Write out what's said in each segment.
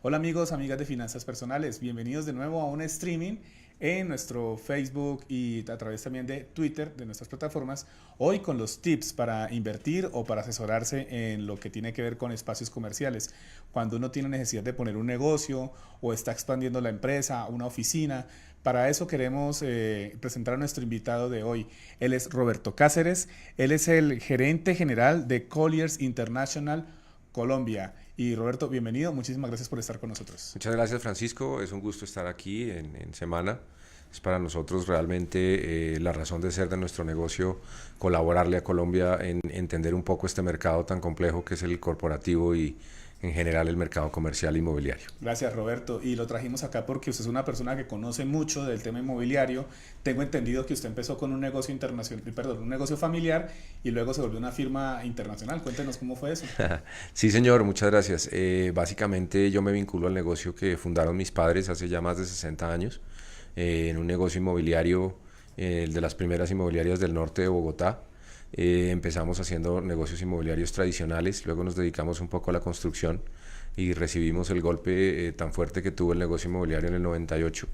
Hola amigos, amigas de Finanzas Personales, bienvenidos de nuevo a un streaming en nuestro Facebook y a través también de Twitter, de nuestras plataformas, hoy con los tips para invertir o para asesorarse en lo que tiene que ver con espacios comerciales. Cuando uno tiene necesidad de poner un negocio o está expandiendo la empresa, una oficina, para eso queremos presentar a nuestro invitado de hoy. Él es Roberto Cáceres, él es el gerente general de Colliers International Colombia. Y Roberto, bienvenido, muchísimas gracias por estar con nosotros. Muchas gracias, Francisco, es un gusto estar aquí en Semana. Es para nosotros realmente la razón de ser de nuestro negocio, colaborarle a Colombia en entender un poco este mercado tan complejo que es el corporativo y en general el mercado comercial e inmobiliario. Gracias, Roberto. Y lo trajimos acá porque usted es una persona que conoce mucho del tema inmobiliario. Tengo entendido que usted empezó con un negocio internacional, perdón, un negocio familiar y luego se volvió una firma internacional. Cuéntenos cómo fue eso. Sí, señor, muchas gracias. Básicamente yo me vinculo al negocio que fundaron mis padres hace ya más de 60 años, en un negocio inmobiliario, el de las primeras inmobiliarias del norte de Bogotá. Empezamos haciendo negocios inmobiliarios tradicionales, luego nos dedicamos un poco a la construcción y recibimos el golpe tan fuerte que tuvo el negocio inmobiliario en el 98.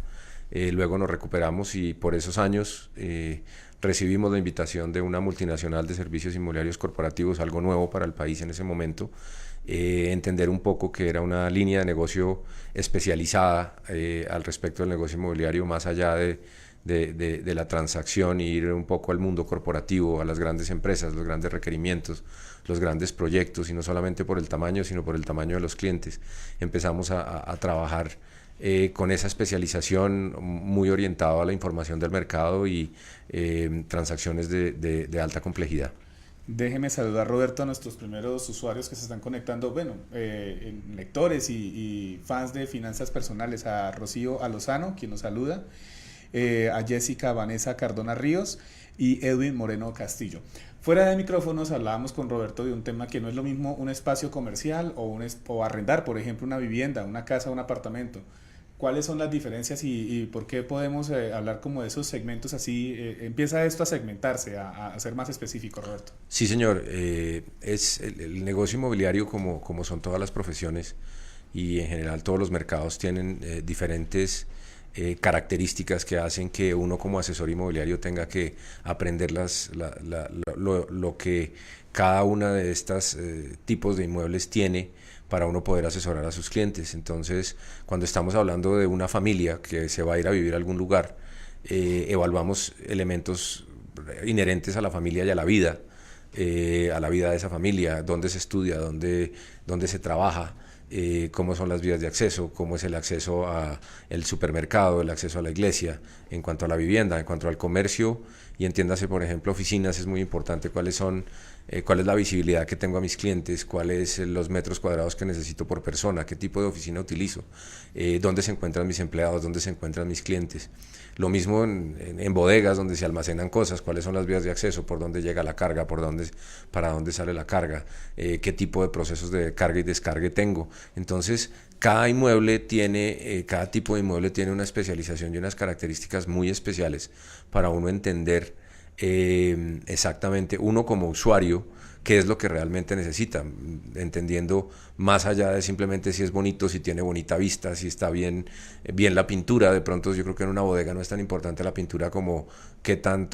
Luego nos recuperamos y por esos años recibimos la invitación de una multinacional de servicios inmobiliarios corporativos, algo nuevo para el país en ese momento, entender un poco que era una línea de negocio especializada al respecto del negocio inmobiliario, más allá de la transacción, y ir un poco al mundo corporativo, a las grandes empresas, los grandes requerimientos, los grandes proyectos, y no solamente por el tamaño, sino por el tamaño de los clientes. Empezamos a trabajar con esa especialización muy orientado a la información del mercado y transacciones de alta complejidad. Déjeme saludar, Roberto, a nuestros primeros usuarios que se están conectando, bueno, lectores y fans de Finanzas Personales, a Rocío Alozano, quien nos saluda, a Jessica Vanessa Cardona Ríos y Edwin Moreno Castillo. Fuera de micrófonos hablábamos con Roberto de un tema que no es lo mismo un espacio comercial o arrendar, por ejemplo, una vivienda, una casa, un apartamento. ¿Cuáles son las diferencias y por qué podemos hablar como de esos segmentos así? Empieza esto a segmentarse, a ser más específico, Roberto. Sí, señor. Es el negocio inmobiliario, como son todas las profesiones y en general todos los mercados, tienen diferentes características que hacen que uno como asesor inmobiliario tenga que aprender lo que cada una de estas tipos de inmuebles tiene para uno poder asesorar a sus clientes. Entonces, cuando estamos hablando de una familia que se va a ir a vivir a algún lugar, evaluamos elementos inherentes a la familia y a la vida de esa familia: dónde se estudia, dónde se trabaja, cómo son las vías de acceso, cómo es el acceso al supermercado, el acceso a la iglesia, en cuanto a la vivienda, en cuanto al comercio, y entiéndase, por ejemplo, oficinas. Es muy importante cuál es la visibilidad que tengo a mis clientes, cuáles los metros cuadrados que necesito por persona, qué tipo de oficina utilizo, dónde se encuentran mis empleados, dónde se encuentran mis clientes. Lo mismo en bodegas donde se almacenan cosas: cuáles son las vías de acceso, por dónde llega la carga, para dónde sale la carga, qué tipo de procesos de carga y descargue tengo. Entonces, cada tipo de inmueble tiene una especialización y unas características muy especiales para uno entender exactamente, uno como usuario, qué es lo que realmente necesita, entendiendo más allá de simplemente si es bonito, si tiene bonita vista, si está bien la pintura. De pronto yo creo que en una bodega no es tan importante la pintura como qué tan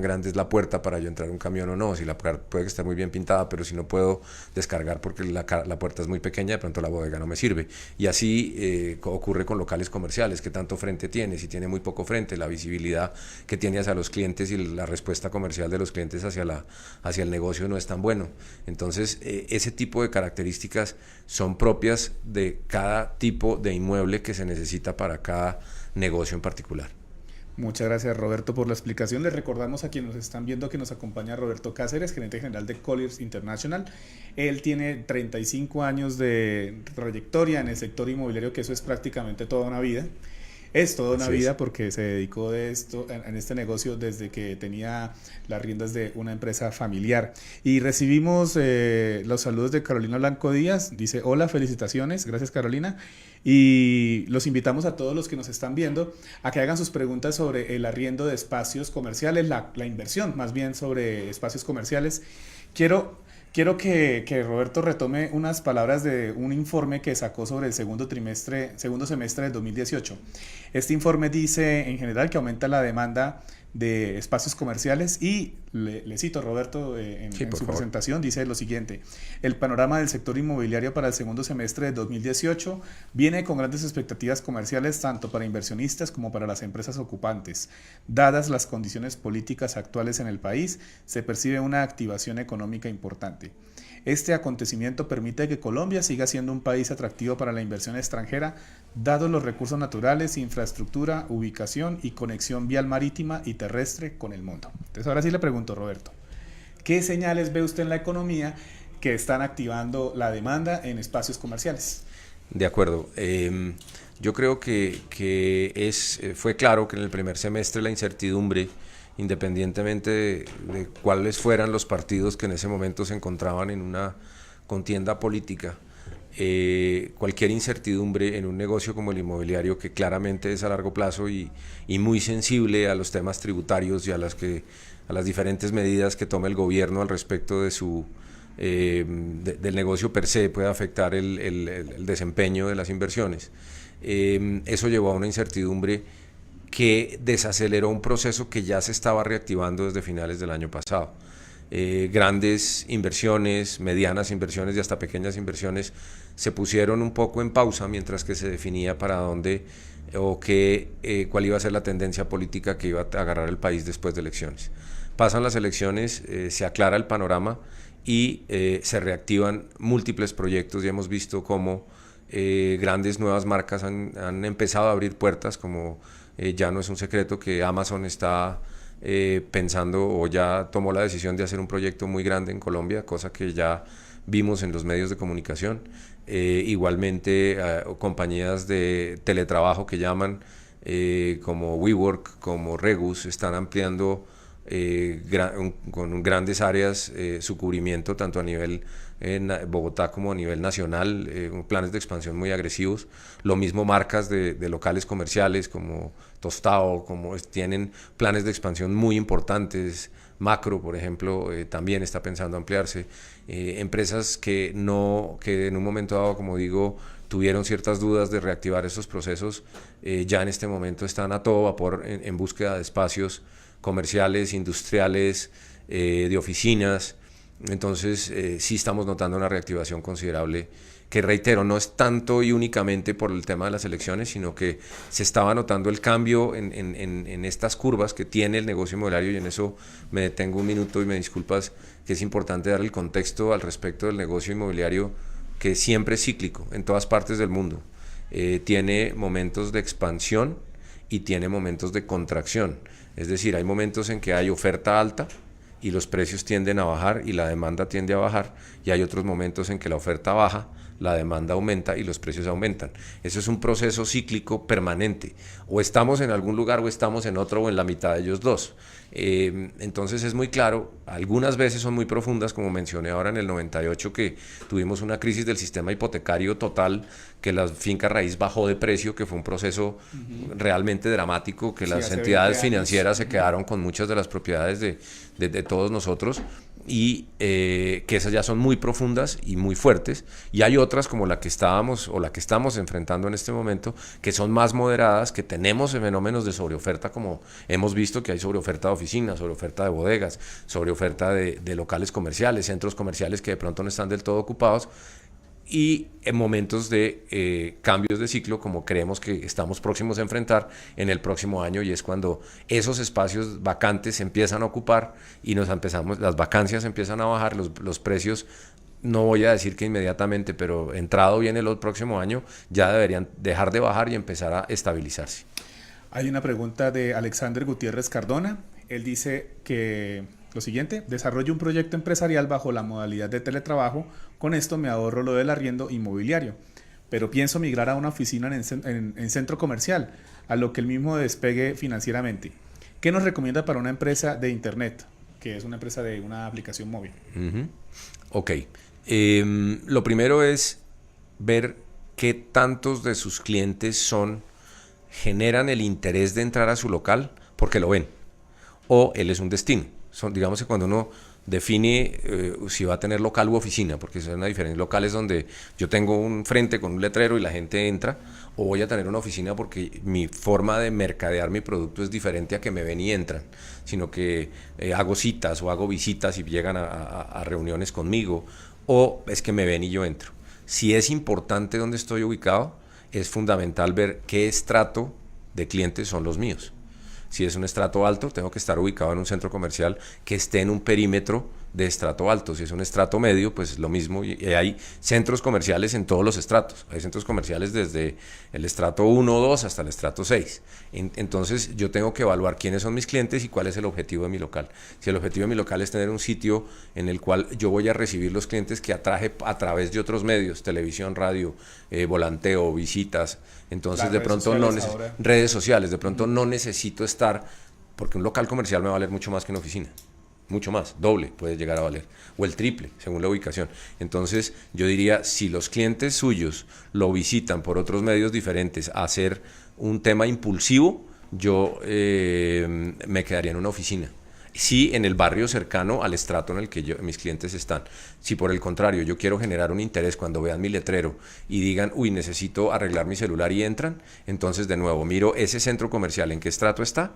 grande es la puerta para yo entrar un camión o no. Si la puerta puede estar muy bien pintada, pero si no puedo descargar porque la puerta es muy pequeña, de pronto la bodega no me sirve. Y así ocurre con locales comerciales: qué tanto frente tiene, si tiene muy poco frente, la visibilidad que tiene hacia los clientes y la respuesta comercial de los clientes hacia el negocio no es tan bueno. Entonces, ese tipo de características son propias de cada tipo de inmueble que se necesita para cada negocio en particular. Muchas gracias, Roberto, por la explicación. Les recordamos a quienes nos están viendo que nos acompaña Roberto Cáceres, gerente general de Colliers International. Él tiene 35 años de trayectoria en el sector inmobiliario, que eso es prácticamente toda una vida. Es toda una vida porque se dedicó en este negocio desde que tenía las riendas de una empresa familiar. Y recibimos los saludos de Carolina Blanco Díaz. Dice: hola, felicitaciones. Gracias, Carolina. Y los invitamos a todos los que nos están viendo a que hagan sus preguntas sobre el arriendo de espacios comerciales, la inversión más bien sobre espacios comerciales. Quiero quiero que Roberto retome unas palabras de un informe que sacó sobre el segundo semestre del 2018. Este informe dice en general que aumenta la demanda de espacios comerciales y le cito Roberto en Sí, su por favor. presentación, dice lo siguiente: el panorama del sector inmobiliario para el segundo semestre de 2018 viene con grandes expectativas comerciales tanto para inversionistas como para las empresas ocupantes. Dadas las condiciones políticas actuales en el país, se percibe una activación económica importante. Este acontecimiento permite que Colombia siga siendo un país atractivo para la inversión extranjera, dados los recursos naturales, infraestructura, ubicación y conexión vial marítima y terrestre con el mundo. Entonces ahora sí le pregunto, Roberto, ¿qué señales ve usted en la economía que están activando la demanda en espacios comerciales? De acuerdo. Yo creo fue claro que en el primer semestre la incertidumbre, independientemente de cuáles fueran los partidos que en ese momento se encontraban en una contienda política, cualquier incertidumbre en un negocio como el inmobiliario, que claramente es a largo plazo y muy sensible a los temas tributarios y a las diferentes medidas que toma el gobierno al respecto de del negocio per se, puede afectar el desempeño de las inversiones. Eso llevó a una incertidumbre que desaceleró un proceso que ya se estaba reactivando desde finales del año pasado. Grandes inversiones, medianas inversiones y hasta pequeñas inversiones se pusieron un poco en pausa mientras que se definía para dónde o cuál iba a ser la tendencia política que iba a agarrar el país después de elecciones. Pasan las elecciones, se aclara el panorama y se reactivan múltiples proyectos y hemos visto cómo grandes nuevas marcas han empezado a abrir puertas, como ya no es un secreto que Amazon está pensando o ya tomó la decisión de hacer un proyecto muy grande en Colombia, cosa que ya vimos en los medios de comunicación. Igualmente compañías de teletrabajo que llaman como WeWork, como Regus, están ampliando con grandes áreas su cubrimiento tanto a nivel en Bogotá como a nivel nacional, planes de expansión muy agresivos. Lo mismo marcas de locales comerciales como Tostado, tienen planes de expansión muy importantes. Macro, por ejemplo, también está pensando ampliarse. Empresas que en un momento dado, como digo, tuvieron ciertas dudas de reactivar esos procesos, ya en este momento están a todo vapor en búsqueda de espacios comerciales, industriales, de oficinas. Entonces sí estamos notando una reactivación considerable que, reitero, no es tanto y únicamente por el tema de las elecciones, sino que se estaba notando el cambio en estas curvas que tiene el negocio inmobiliario, y en eso me detengo un minuto y me disculpas, que es importante dar el contexto al respecto del negocio inmobiliario, que siempre es cíclico en todas partes del mundo. Tiene momentos de expansión y tiene momentos de contracción. Es decir, hay momentos en que hay oferta alta y los precios tienden a bajar y la demanda tiende a bajar, y hay otros momentos en que la oferta baja, la demanda aumenta y los precios aumentan. Eso es un proceso cíclico permanente. O estamos en algún lugar o estamos en otro, o en la mitad de ellos dos. Entonces es muy claro, algunas veces son muy profundas, como mencioné ahora en el 98, que tuvimos una crisis del sistema hipotecario total, que la finca raíz bajó de precio, que fue un proceso realmente dramático, que las entidades financieras se quedaron con muchas de las propiedades de todos nosotros, y que esas ya son muy profundas y muy fuertes, y hay otras como la que estábamos o la que estamos enfrentando en este momento, que son más moderadas, que tenemos fenómenos de sobreoferta, como hemos visto que hay sobreoferta de oficinas, sobreoferta de bodegas, sobreoferta de locales comerciales, centros comerciales que de pronto no están del todo ocupados, y en momentos de cambios de ciclo, como creemos que estamos próximos a enfrentar en el próximo año, y es cuando esos espacios vacantes se empiezan a ocupar y las vacancias empiezan a bajar, los precios, no voy a decir que inmediatamente, pero entrado bien el próximo año, ya deberían dejar de bajar y empezar a estabilizarse. Hay una pregunta de Alexander Gutiérrez Cardona. Él dice que lo siguiente: desarrollo un proyecto empresarial bajo la modalidad de teletrabajo, con esto me ahorro lo del arriendo inmobiliario, pero pienso migrar a una oficina en centro comercial, a lo que el mismo despegue financieramente. ¿Qué nos recomienda para una empresa de internet, que es una empresa de una aplicación móvil? Ok, lo primero es ver qué tantos de sus clientes generan el interés de entrar a su local porque lo ven, o él es un destino. Digamos que cuando uno define si va a tener local u oficina, porque esa es una diferencia. Locales donde yo tengo un frente con un letrero y la gente entra, o voy a tener una oficina porque mi forma de mercadear mi producto es diferente a que me ven y entran, sino que hago citas o hago visitas y llegan a reuniones conmigo, o es que me ven y yo entro. Si es importante donde estoy ubicado, es fundamental ver qué estrato de clientes son los míos. Si es un estrato alto, tengo que estar ubicado en un centro comercial que esté en un perímetro de estrato alto. Si es un estrato medio, pues lo mismo. Y hay centros comerciales en todos los estratos. Hay centros comerciales desde el estrato 1 o 2 hasta el estrato 6. Entonces yo tengo que evaluar quiénes son mis clientes y cuál es el objetivo de mi local. Si el objetivo de mi local es tener un sitio en el cual yo voy a recibir los clientes que atraje a través de otros medios, televisión, radio, volanteo, visitas, entonces de pronto redes sociales, de pronto no necesito estar, porque un local comercial me va a valer mucho más que una oficina. Mucho más, doble puede llegar a valer, o el triple, según la ubicación. Entonces, yo diría, si los clientes suyos lo visitan por otros medios diferentes a hacer un tema impulsivo, yo me quedaría en una oficina. Sí, en el barrio cercano al estrato en el que mis clientes están. Si por el contrario yo quiero generar un interés cuando vean mi letrero y digan, uy, necesito arreglar mi celular y entran, entonces de nuevo miro ese centro comercial en qué estrato está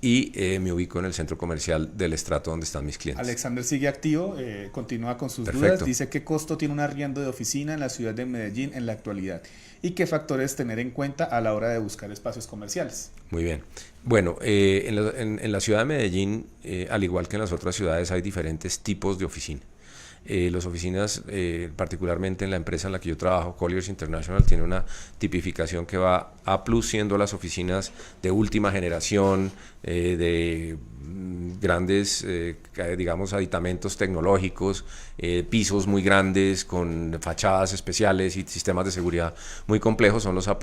y me ubico en el centro comercial del estrato donde están mis clientes. Alexander sigue activo, continúa con sus Perfecto. dudas, dice qué costo tiene un arriendo de oficina en la ciudad de Medellín en la actualidad y qué factores tener en cuenta a la hora de buscar espacios comerciales. Muy bien. Bueno, en la ciudad de Medellín, al igual que en las otras ciudades, hay diferentes tipos de oficina. Las oficinas, particularmente en la empresa en la que yo trabajo, Colliers International, tiene una tipificación que va A+, siendo las oficinas de última generación, de grandes, digamos, aditamentos tecnológicos, pisos muy grandes con fachadas especiales y sistemas de seguridad muy complejos, son los A+,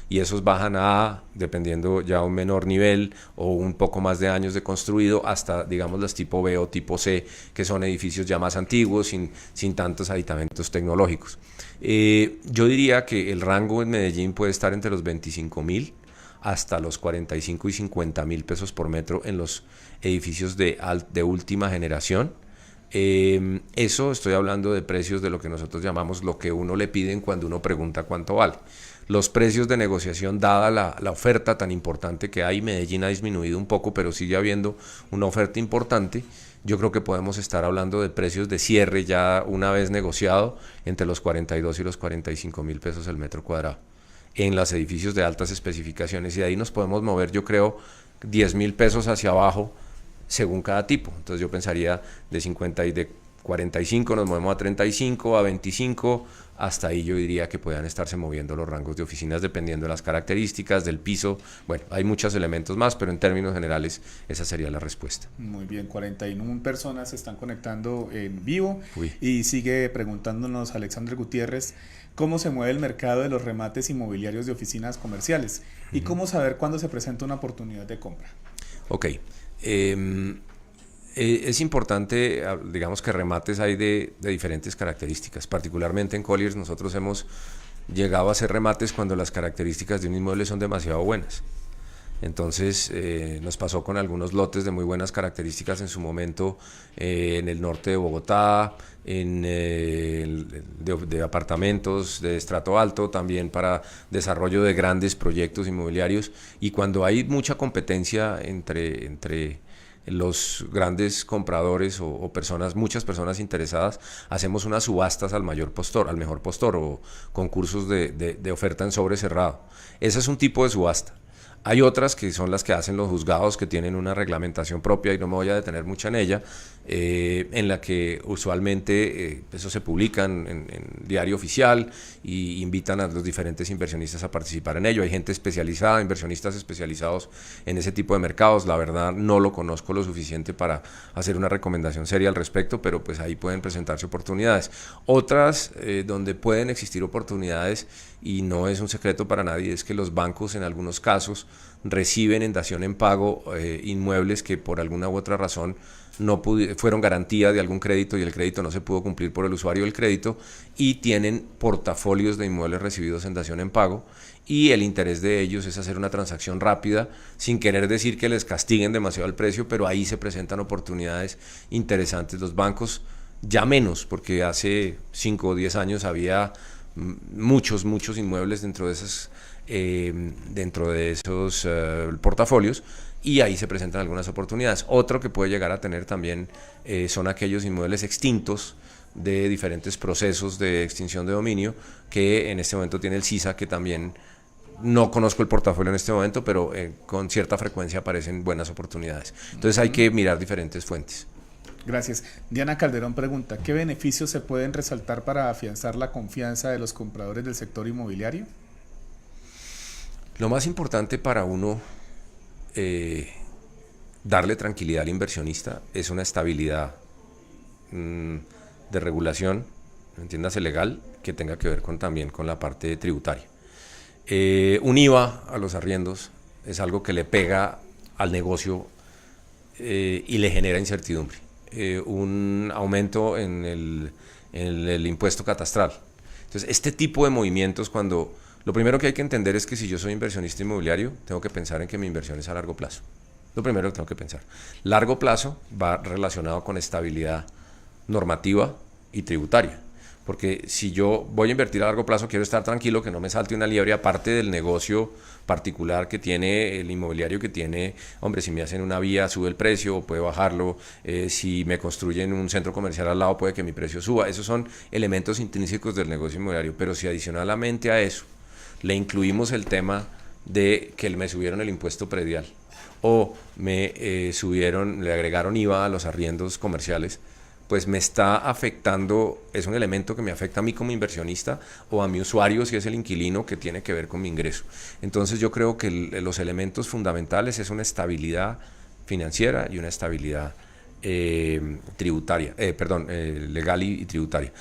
y esos bajan a, dependiendo ya un menor nivel o un poco más de años de construido, hasta, digamos, las tipo B o tipo C, que son edificios ya más antiguos, sin tantos aditamentos tecnológicos. Yo diría que el rango en Medellín puede estar entre los 25.000 hasta los 45 y 50.000 pesos por metro en los edificios de última generación. Eso estoy hablando de precios de lo que nosotros llamamos lo que uno le piden cuando uno pregunta cuánto vale. Los precios de negociación, dada la oferta tan importante que hay, Medellín ha disminuido un poco, pero sigue habiendo una oferta importante. Yo creo que podemos estar hablando de precios de cierre ya una vez negociado entre los 42 y los 45.000 pesos el metro cuadrado en los edificios de altas especificaciones, y de ahí nos podemos mover, yo creo, 10.000 pesos hacia abajo según cada tipo. Entonces yo pensaría de 50 y de 45 nos movemos a 35, a 25, hasta ahí yo diría que puedan estarse moviendo los rangos de oficinas dependiendo de las características, del piso. Bueno, hay muchos elementos más, pero en términos generales esa sería la respuesta. Muy bien, 41 personas se están conectando en vivo. Uy. Y sigue preguntándonos Alexander Gutiérrez cómo se mueve el mercado de los remates inmobiliarios de oficinas comerciales y cómo saber cuándo se presenta una oportunidad de compra. Ok. Es importante, digamos que remates hay de diferentes características. Particularmente en Colliers nosotros hemos llegado a hacer remates cuando las características de un inmueble son demasiado buenas. Entonces nos pasó con algunos lotes de muy buenas características en su momento en el norte de Bogotá, de apartamentos de estrato alto, también para desarrollo de grandes proyectos inmobiliarios, y cuando hay mucha competencia entre los grandes compradores o muchas personas interesadas, hacemos unas subastas al mejor postor o concursos de oferta en sobre cerrado. Ese es un tipo de subasta. Hay otras que son las que hacen los juzgados, que tienen una reglamentación propia y no me voy a detener mucho en ella, en la que usualmente eso se publica en diario oficial y invitan a los diferentes inversionistas a participar en ello. Hay gente especializada, inversionistas especializados en ese tipo de mercados. La verdad no lo conozco lo suficiente para hacer una recomendación seria al respecto, pero pues ahí pueden presentarse oportunidades. Otras donde pueden existir oportunidades, y no es un secreto para nadie, es que los bancos en algunos casos reciben en dación en pago inmuebles que por alguna u otra razón fueron garantía de algún crédito y el crédito no se pudo cumplir por el usuario del crédito, y tienen portafolios de inmuebles recibidos en dación en pago, y el interés de ellos es hacer una transacción rápida, sin querer decir que les castiguen demasiado el precio, pero ahí se presentan oportunidades interesantes. Los bancos ya menos, porque hace 5 o 10 años había muchos inmuebles dentro de esos portafolios, y ahí se presentan algunas oportunidades. Otro que puede llegar a tener también son aquellos inmuebles extintos de diferentes procesos de extinción de dominio, que en este momento tiene el CISA, que también no conozco el portafolio en este momento, pero con cierta frecuencia aparecen buenas oportunidades. Entonces hay que mirar diferentes fuentes. Gracias. Diana Calderón pregunta, ¿qué beneficios se pueden resaltar para afianzar la confianza de los compradores del sector inmobiliario? Lo más importante para uno darle tranquilidad al inversionista es una estabilidad de regulación, entiéndase legal, que tenga que ver también con la parte tributaria. Un IVA a los arriendos es algo que le pega al negocio y le genera incertidumbre. Un aumento en el impuesto catastral. Entonces, este tipo de movimientos, lo primero que hay que entender es que si yo soy inversionista inmobiliario, tengo que pensar en que mi inversión es a largo plazo. Lo primero que tengo que pensar. Largo plazo va relacionado con estabilidad normativa y tributaria. Porque si yo voy a invertir a largo plazo, quiero estar tranquilo, que no me salte una liebre, aparte del negocio particular que tiene el inmobiliario, que tiene, hombre, si me hacen una vía sube el precio, puede bajarlo, si me construyen un centro comercial al lado puede que mi precio suba. Esos son elementos intrínsecos del negocio inmobiliario. Pero si adicionalmente a eso le incluimos el tema de que me subieron el impuesto predial o le agregaron IVA a los arriendos comerciales, pues me está afectando, es un elemento que me afecta a mí como inversionista o a mi usuario si es el inquilino, que tiene que ver con mi ingreso. Entonces yo creo que los elementos fundamentales es una estabilidad financiera y una estabilidad legal y tributaria.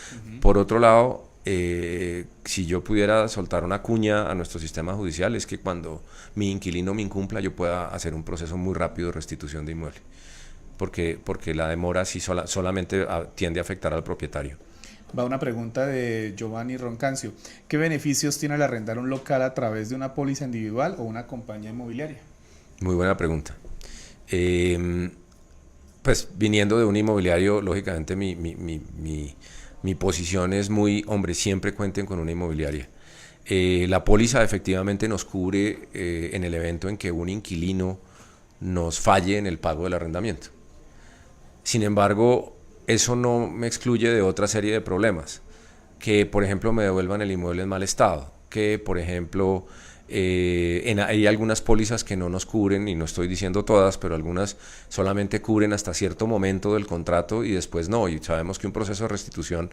Por otro lado, si yo pudiera soltar una cuña a nuestro sistema judicial, es que cuando mi inquilino me incumpla, yo pueda hacer un proceso muy rápido de restitución de inmueble. Porque la demora sí solamente tiende a afectar al propietario. Va una pregunta de Giovanni Roncancio. ¿Qué beneficios tiene el arrendar un local a través de una póliza individual o una compañía inmobiliaria? Muy buena pregunta. Pues viniendo de un inmobiliario, lógicamente mi posición es hombre, siempre cuenten con una inmobiliaria. La póliza efectivamente nos cubre en el evento en que un inquilino nos falle en el pago del arrendamiento. Sin embargo, eso no me excluye de otra serie de problemas, que por ejemplo me devuelvan el inmueble en mal estado, que por ejemplo hay algunas pólizas que no nos cubren, y no estoy diciendo todas, pero algunas solamente cubren hasta cierto momento del contrato y después no, y sabemos que un proceso de restitución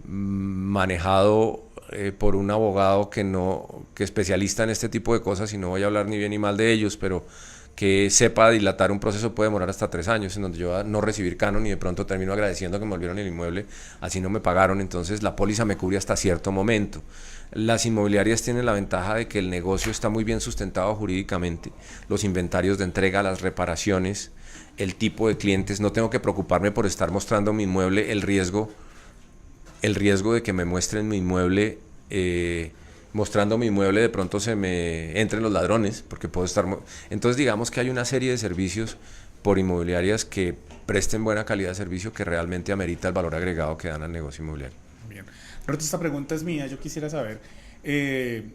manejado por un abogado que especialista en este tipo de cosas, y no voy a hablar ni bien ni mal de ellos, pero que sepa dilatar un proceso, puede demorar hasta 3 años, en donde yo voy a no recibir canon y de pronto termino agradeciendo que me volvieron el inmueble, así no me pagaron. Entonces la póliza me cubre hasta cierto momento. Las inmobiliarias tienen la ventaja de que el negocio está muy bien sustentado jurídicamente, los inventarios de entrega, las reparaciones, el tipo de clientes, no tengo que preocuparme por estar mostrando mi inmueble, el riesgo de que me muestren mi inmueble, mostrando mi inmueble, de pronto se me entren los ladrones, porque puedo estar... Entonces digamos que hay una serie de servicios por inmobiliarias que presten buena calidad de servicio, que realmente amerita el valor agregado que dan al negocio inmobiliario. Bien. Roberto, esta pregunta es mía. Yo quisiera saber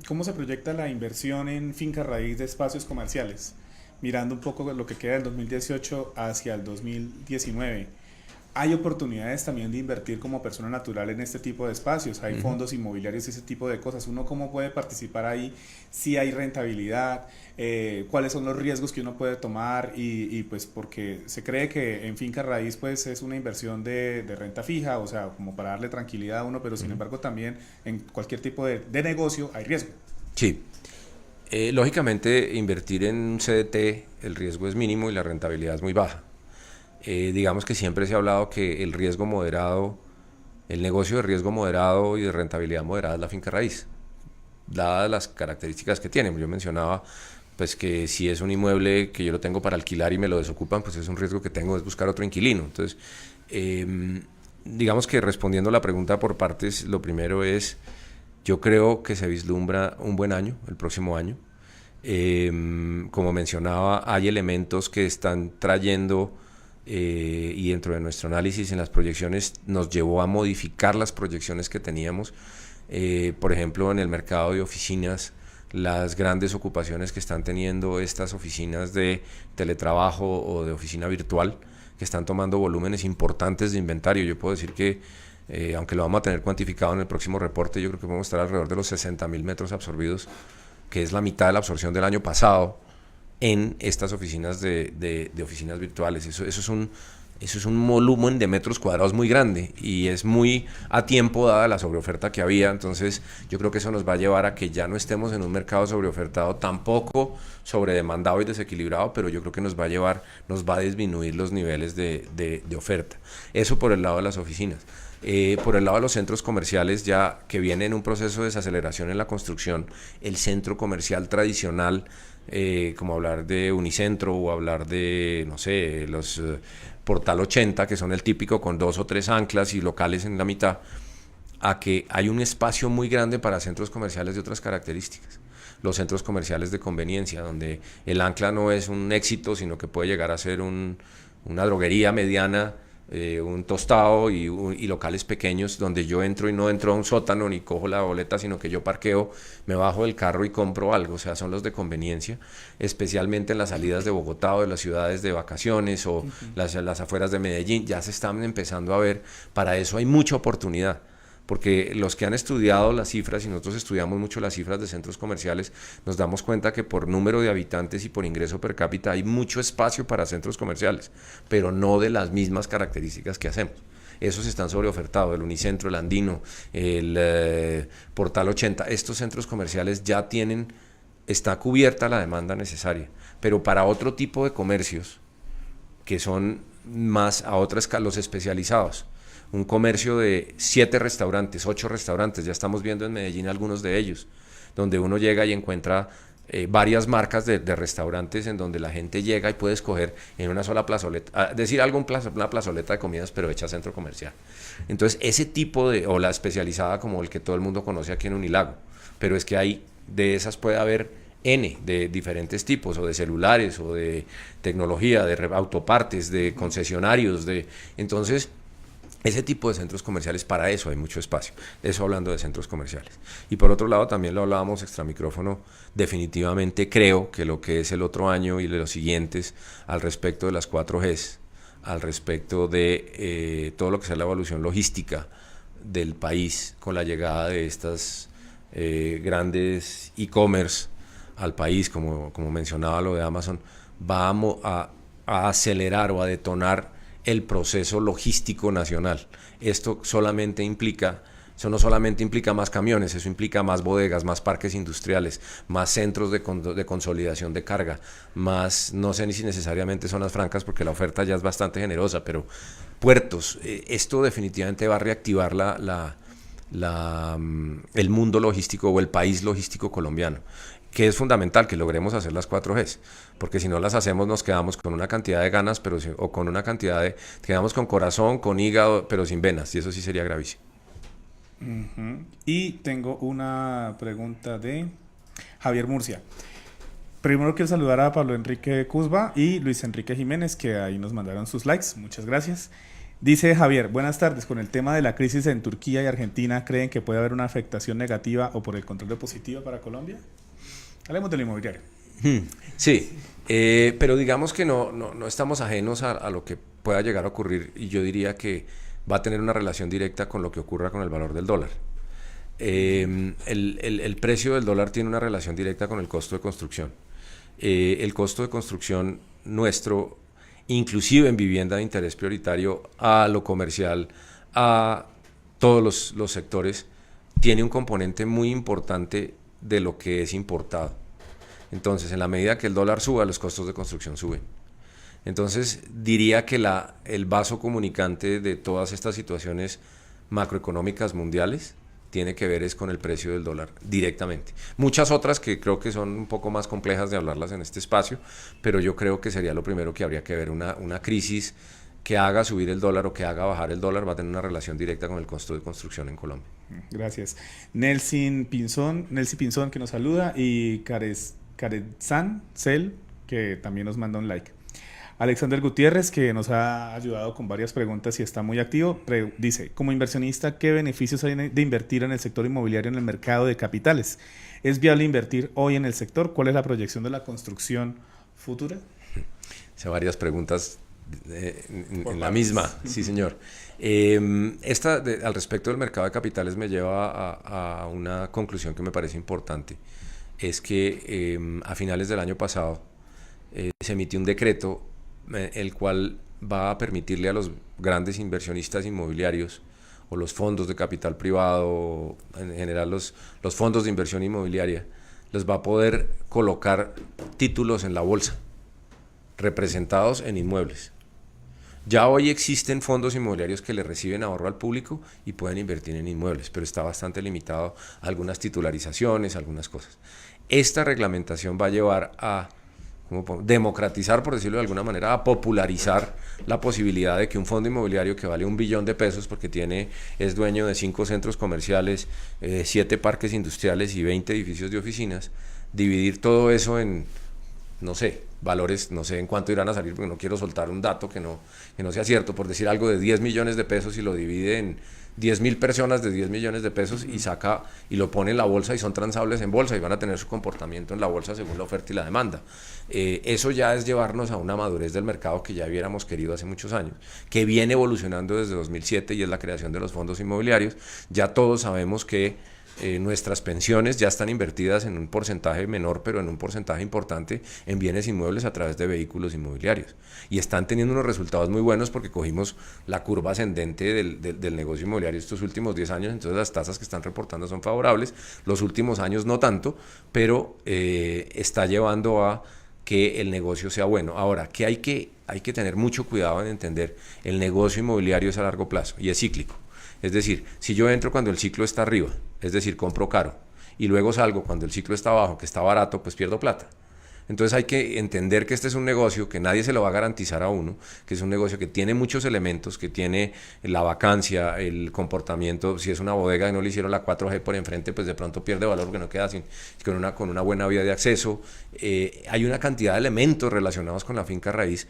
cómo se proyecta la inversión en finca raíz de espacios comerciales, mirando un poco lo que queda del 2018 hacia el 2019. Hay oportunidades también de invertir como persona natural en este tipo de espacios, hay fondos inmobiliarios y ese tipo de cosas. ¿Uno cómo puede participar ahí? Si hay rentabilidad, cuáles son los riesgos que uno puede tomar, y pues porque se cree que en finca raíz pues es una inversión de renta fija, o sea, como para darle tranquilidad a uno, pero sin embargo también en cualquier tipo de negocio hay riesgo. Sí. Lógicamente invertir en un CDT, el riesgo es mínimo y la rentabilidad es muy baja. Digamos que siempre se ha hablado que el riesgo moderado, el negocio de riesgo moderado y de rentabilidad moderada es la finca raíz, dadas las características que tiene. Yo mencionaba pues que si es un inmueble que yo lo tengo para alquilar y me lo desocupan, pues es un riesgo que tengo, es buscar otro inquilino. Entonces, digamos que respondiendo a la pregunta por partes, lo primero es, yo creo que se vislumbra un buen año, el próximo año. Como mencionaba, hay elementos que están trayendo y dentro de nuestro análisis en las proyecciones nos llevó a modificar las proyecciones que teníamos. Por ejemplo, en el mercado de oficinas, las grandes ocupaciones que están teniendo estas oficinas de teletrabajo o de oficina virtual, que están tomando volúmenes importantes de inventario. Yo puedo decir que, aunque lo vamos a tener cuantificado en el próximo reporte, yo creo que podemos estar alrededor de los 60.000 metros absorbidos, que es la mitad de la absorción del año pasado en estas oficinas de oficinas virtuales. Eso es un volumen de metros cuadrados muy grande y es muy a tiempo dada la sobreoferta que había. Entonces yo creo que eso nos va a llevar a que ya no estemos en un mercado sobreofertado, tampoco sobredemandado y desequilibrado, pero yo creo que nos va a disminuir los niveles de oferta. Eso por el lado de las oficinas. Por el lado de los centros comerciales, ya que viene en un proceso de desaceleración en la construcción, el centro comercial tradicional, como hablar de Unicentro o hablar de, no sé, los Portal 80, que son el típico con 2 o 3 anclas y locales en la mitad, a que hay un espacio muy grande para centros comerciales de otras características. Los centros comerciales de conveniencia, donde el ancla no es un éxito, sino que puede llegar a ser una droguería mediana, un tostado y locales pequeños donde yo entro y no entro a un sótano ni cojo la boleta, sino que yo parqueo, me bajo del carro y compro algo. O sea, son los de conveniencia, especialmente en las salidas de Bogotá o de las ciudades de vacaciones o las afueras de Medellín. Ya se están empezando a ver. Para eso hay mucha oportunidad, porque los que han estudiado las cifras, y nosotros estudiamos mucho las cifras de centros comerciales, nos damos cuenta que por número de habitantes y por ingreso per cápita hay mucho espacio para centros comerciales, pero no de las mismas características que hacemos. Esos están sobreofertados, el Unicentro, el Andino, el Portal 80, estos centros comerciales ya está cubierta la demanda necesaria, pero para otro tipo de comercios, que son más a otra escala, los especializados, un comercio de 7 restaurantes, 8 restaurantes, ya estamos viendo en Medellín algunos de ellos, donde uno llega y encuentra varias marcas de restaurantes en donde la gente llega y puede escoger en una sola plazoleta, decir algo, una plazoleta de comidas, pero hecha centro comercial. Entonces, ese tipo o la especializada como el que todo el mundo conoce aquí en Unilago, pero es que hay, de esas puede haber N de diferentes tipos, o de celulares, o de tecnología, de autopartes, de concesionarios, entonces, ese tipo de centros comerciales, para eso hay mucho espacio. Eso hablando de centros comerciales. Y por otro lado, también lo hablábamos extra micrófono, definitivamente creo que lo que es el otro año y de los siguientes al respecto de las 4Gs, al respecto de todo lo que sea la evolución logística del país con la llegada de estas grandes e-commerce al país, como mencionaba lo de Amazon, vamos a acelerar o a detonar el proceso logístico nacional. Eso no solamente implica más camiones, eso implica más bodegas, más parques industriales, más centros de consolidación de carga, más, no sé ni si necesariamente zonas francas, porque la oferta ya es bastante generosa, pero puertos. Esto definitivamente va a reactivar el mundo logístico o el país logístico colombiano, que es fundamental que logremos hacer las 4Gs, porque si no las hacemos nos quedamos con una cantidad de ganas, o con una cantidad quedamos con corazón, con hígado, pero sin venas, y eso sí sería gravísimo. Y tengo una pregunta de Javier Murcia. Primero quiero saludar a Pablo Enrique Cusba y Luis Enrique Jiménez, que ahí nos mandaron sus likes, muchas gracias. Dice Javier, buenas tardes, con el tema de la crisis en Turquía y Argentina, ¿creen que puede haber una afectación negativa o por el contrario positiva para Colombia? Hablemos del inmobiliario. Sí, pero digamos que no estamos ajenos a lo que pueda llegar a ocurrir, y yo diría que va a tener una relación directa con lo que ocurra con el valor del dólar. El precio del dólar tiene una relación directa con el costo de construcción. El costo de construcción nuestro, inclusive en vivienda de interés prioritario, a lo comercial, a todos los sectores, tiene un componente muy importante de lo que es importado. Entonces, en la medida que el dólar suba, los costos de construcción suben. Entonces, diría que el vaso comunicante de todas estas situaciones macroeconómicas mundiales tiene que ver es con el precio del dólar directamente. Muchas otras que creo que son un poco más complejas de hablarlas en este espacio, pero yo creo que sería lo primero que habría que ver. Una crisis que haga subir el dólar o que haga bajar el dólar va a tener una relación directa con el costo de construcción en Colombia. Gracias. Nelson Pinzón que nos saluda y Carezan Cel que también nos manda un like. Alexander Gutiérrez, que nos ha ayudado con varias preguntas y está muy activo, dice, como inversionista, ¿qué beneficios hay de invertir en el sector inmobiliario en el mercado de capitales? ¿Es viable invertir hoy en el sector? ¿Cuál es la proyección de la construcción futura? Hice varias preguntas en la misma, sí señor. Al respecto del mercado de capitales me lleva a una conclusión que me parece importante. Es que a finales del año pasado se emitió un decreto el cual va a permitirle a los grandes inversionistas inmobiliarios o los fondos de capital privado, en general los fondos de inversión inmobiliaria, les va a poder colocar títulos en la bolsa representados en inmuebles. Ya hoy existen fondos inmobiliarios que le reciben ahorro al público y pueden invertir en inmuebles, pero está bastante limitado a algunas titularizaciones, algunas cosas. Esta reglamentación va a llevar a democratizar, por decirlo de alguna manera, a popularizar la posibilidad de que un fondo inmobiliario que vale $1 billón porque es dueño de 5 centros comerciales, 7 parques industriales y 20 edificios de oficinas, dividir todo eso en, no sé, valores, no sé en cuánto irán a salir, porque no quiero soltar un dato que no sea cierto, por decir algo de $10 millones y lo divide en 10.000 personas de $10 millones y lo pone en la bolsa y son transables en bolsa y van a tener su comportamiento en la bolsa según la oferta y la demanda. Eso ya es llevarnos a una madurez del mercado que ya hubiéramos querido hace muchos años, que viene evolucionando desde 2007 y es la creación de los fondos inmobiliarios. Ya todos sabemos que nuestras pensiones ya están invertidas en un porcentaje menor, pero en un porcentaje importante en bienes inmuebles a través de vehículos inmobiliarios. Y están teniendo unos resultados muy buenos porque cogimos la curva ascendente del negocio inmobiliario estos últimos 10 años, entonces las tasas que están reportando son favorables, los últimos años no tanto, pero está llevando a que el negocio sea bueno. Ahora, que hay que tener mucho cuidado en entender, el negocio inmobiliario es a largo plazo y es cíclico. Es decir, si yo entro cuando el ciclo está arriba, es decir, compro caro, y luego salgo cuando el ciclo está abajo, que está barato, pues pierdo plata. Entonces hay que entender que este es un negocio que nadie se lo va a garantizar a uno, que es un negocio que tiene muchos elementos, que tiene la vacancia, el comportamiento. Si es una bodega y no le hicieron la 4G por enfrente, pues de pronto pierde valor porque no queda con una buena vía de acceso. Hay una cantidad de elementos relacionados con la finca raíz